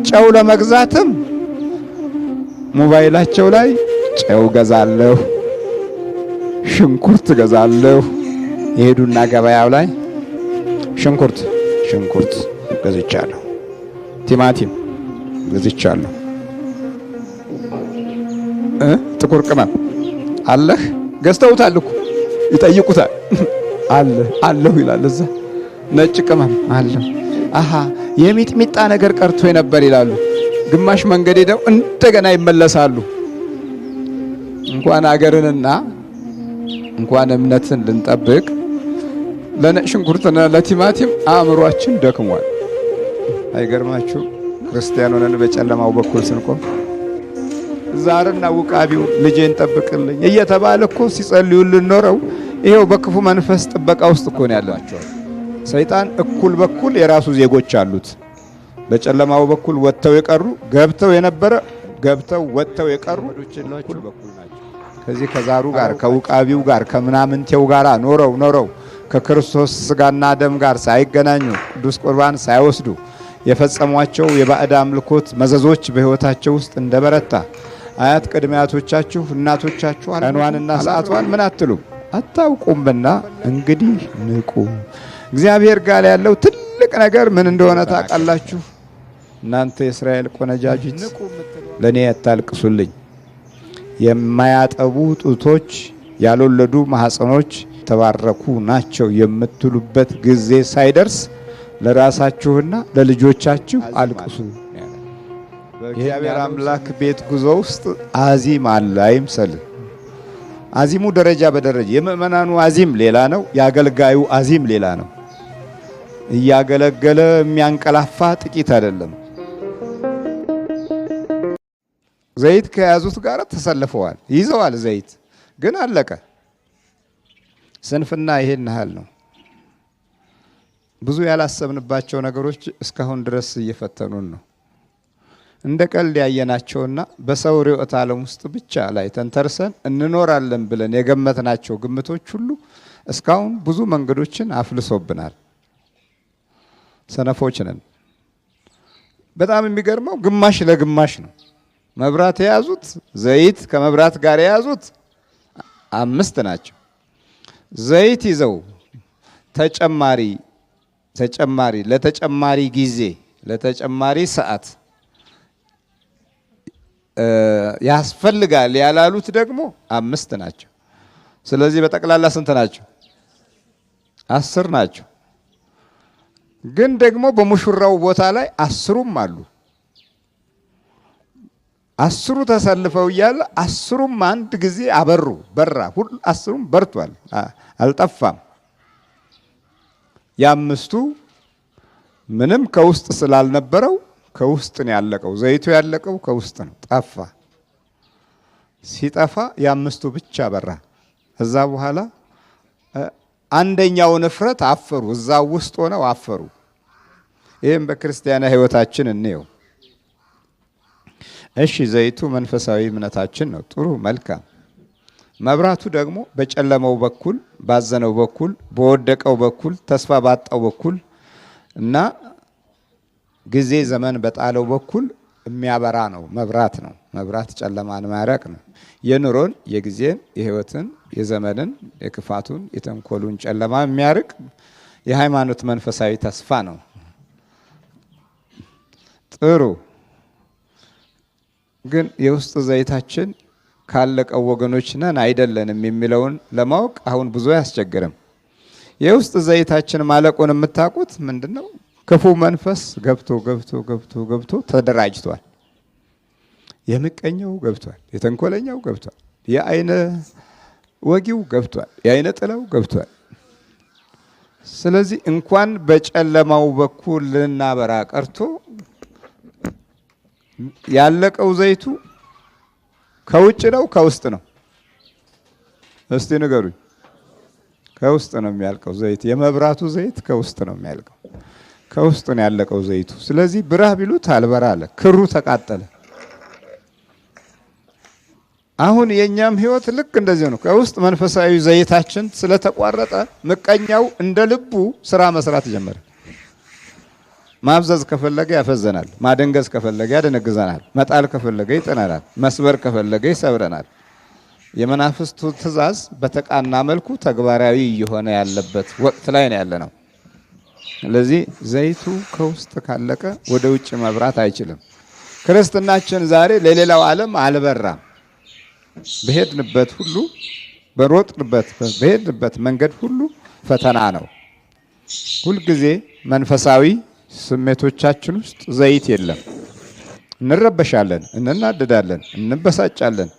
ጨው ለመግዛትም ሞባይላቸው ላይ ጨው ገዛለሁ፣ ሽንኩርት ገዛለሁ። ይሄዱና ገበያው ላይ ሽንኩርት ገዝቻለሁ፣ ቲማቲም ገዝቻለሁ፣ ጥቁር ቅመም አለህ? ገዝተውታል እኮ ይጠይቁታል። አለሁ ይላል። እዛ ነጭ ቅመም አለ። አሃ የሚጥሚጣ ነገር ቀርቶ ነበር ይላሉ። ግማሽ መንገድ ሄደው እንደገና ይመለሳሉ። እንኳን አገርንና እንኳን እምነትን ልንጠብቅ ለነጭ ሽንኩርትና ለቲማቲም አእምሯችን ደክሟል። አይገርማችሁ? ክርስቲያን ሆነን በጨለማው በኩል ስንቆም ዛርና ውቃቢው ልጄን ጠብቅልኝ እየተባለ እኮ ሲጸልዩልን ኖረው ይሄው በክፉ መንፈስ ጥበቃ ውስጥ እኮ ነው ያላቸው። ሰይጣን እኩል በኩል የራሱ ዜጎች አሉት። በጨለማው በኩል ወጥተው የቀሩ ገብተው የነበረ ገብተው ወጥተው የቀሩ እኩል በኩል ናቸው። ከዚህ ከዛሩ ጋር ከውቃቢው ጋር ከምናምንቴው ጋር ኖረው ከክርስቶስ ስጋና ደም ጋር ሳይገናኙ ቅዱስ ቁርባን ሳይወስዱ የፈጸሟቸው የባዕድ አምልኮት መዘዞች በሕይወታቸው ውስጥ እንደበረታ አያት ቅድመ አያቶቻችሁ እናቶቻችሁ ቀኗንና ሰዓቷን ምን አትሉም አታውቁምና እንግዲህ ንቁ። እግዚአብሔር ጋር ያለው ትልቅ ነገር ምን እንደሆነ ታውቃላችሁ? እናንተ የእስራኤል ቆነጃጅት ለኔ አታልቅሱልኝ። የማያጠቡ ጡቶች ያልወለዱ ማህፀኖች ተባረኩ ናቸው የምትሉበት ጊዜ ሳይደርስ ለራሳችሁና ለልጆቻችሁ አልቅሱ። በእግዚአብሔር አምላክ ቤት ጉዞ ውስጥ አዚም አለ አይምሰልህ። አዚሙ ደረጃ በደረጃ የምእመናኑ አዚም ሌላ ነው፣ የአገልጋዩ አዚም ሌላ ነው። እያገለገለ የሚያንቀላፋ ጥቂት አይደለም። ዘይት ከያዙት ጋር ተሰልፈዋል፣ ይዘዋል። ዘይት ግን አለቀ። ስንፍና ይሄን ያህል ነው። ብዙ ያላሰብንባቸው ነገሮች እስካሁን ድረስ እየፈተኑን ነው። እንደ ቀልድ ያየናቸውና በሰው ርዕዮተ ዓለም ውስጥ ብቻ ላይ ተንተርሰን እንኖራለን ብለን የገመትናቸው ግምቶች ሁሉ እስካሁን ብዙ መንገዶችን አፍልሶብናል። ሰነፎች ነን። በጣም የሚገርመው ግማሽ ለግማሽ ነው። መብራት የያዙት ዘይት ከመብራት ጋር የያዙት 5 ናቸው። ዘይት ይዘው ለተጨማሪ ጊዜ ለተጨማሪ ሰዓት ያስፈልጋል ያላሉት ደግሞ 5 ናቸው። ስለዚህ በጠቅላላ ስንት ናቸው? 10 ናቸው። ግን ደግሞ በሙሽራው ቦታ ላይ 10ም አሉ። 10ሩ ተሰልፈው እያለ 10ሩም አንድ ጊዜ በራ። 10ሩም በርቷል፣ አልጠፋም። የ5ቱ ምንም ከውስጥ ስላልነበረው ከውስጥ ነው ያለቀው። ዘይቱ ያለቀው ከውስጥ ነው፣ ጠፋ። ሲጠፋ የ5ቱ ብቻ በራ። እዛ በኋላ አንደኛው ንፍረት አፈሩ፣ እዛ ውስጥ ሆነው አፈሩ። ይህም በክርስቲያና ሕይወታችን እንየው። እሺ ዘይቱ መንፈሳዊ እምነታችን ነው፣ ጥሩ መልካም። መብራቱ ደግሞ በጨለመው በኩል ባዘነው በኩል በወደቀው በኩል ተስፋ ባጣው በኩል እና ጊዜ ዘመን በጣለው በኩል የሚያበራ ነው። መብራት ነው። መብራት ጨለማን ማያረቅ ነው። የኑሮን የጊዜን የሕይወትን የዘመንን የክፋቱን የተንኮሉን ጨለማ የሚያርቅ የሃይማኖት መንፈሳዊ ተስፋ ነው። ጥሩ። ግን የውስጥ ዘይታችን ካለቀው ወገኖች ነን አይደለንም የሚለውን ለማወቅ አሁን ብዙ አያስቸግርም። የውስጥ ዘይታችን ማለቁን የምታውቁት ምንድነው? ክፉ መንፈስ ገብቶ ተደራጅቷል። የምቀኛው ገብቷል፣ የተንኮለኛው ገብቷል፣ የአይነ ወጊው ገብቷል፣ የአይነ ጥለው ገብቷል። ስለዚህ እንኳን በጨለማው በኩል ልናበራ ቀርቶ ያለቀው ዘይቱ ከውጭ ነው ከውስጥ ነው? እስቲ ንገሩኝ። ከውስጥ ነው የሚያልቀው ዘይት። የመብራቱ ዘይት ከውስጥ ነው የሚያልቀው። ከውስጥ ነው ያለቀው ዘይቱ። ስለዚህ ብራህ ቢሉት አልበራ አለ፣ ክሩ ተቃጠለ። አሁን የኛም ህይወት ልክ እንደዚህ ነው። ከውስጥ መንፈሳዊ ዘይታችን ስለተቋረጠ ምቀኛው እንደ ልቡ ስራ መስራት ጀመረ። ማብዘዝ ከፈለገ ያፈዘናል፣ ማደንገዝ ከፈለገ ያደነግዘናል፣ መጣል ከፈለገ ይጥለናል፣ መስበር ከፈለገ ይሰብረናል። የመናፍስቱ ትእዛዝ በተቃና መልኩ ተግባራዊ እየሆነ ያለበት ወቅት ላይ ነው ያለነው። ስለዚህ ዘይቱ ከውስጥ ካለቀ ወደ ውጭ መብራት አይችልም። ክርስትናችን ዛሬ ለሌላው ዓለም አልበራም። በሄድንበት ሁሉ በሄድንበት መንገድ ሁሉ ፈተና ነው። ሁልጊዜ መንፈሳዊ ስሜቶቻችን ውስጥ ዘይት የለም። እንረበሻለን፣ እንናደዳለን፣ እንበሳጫለን።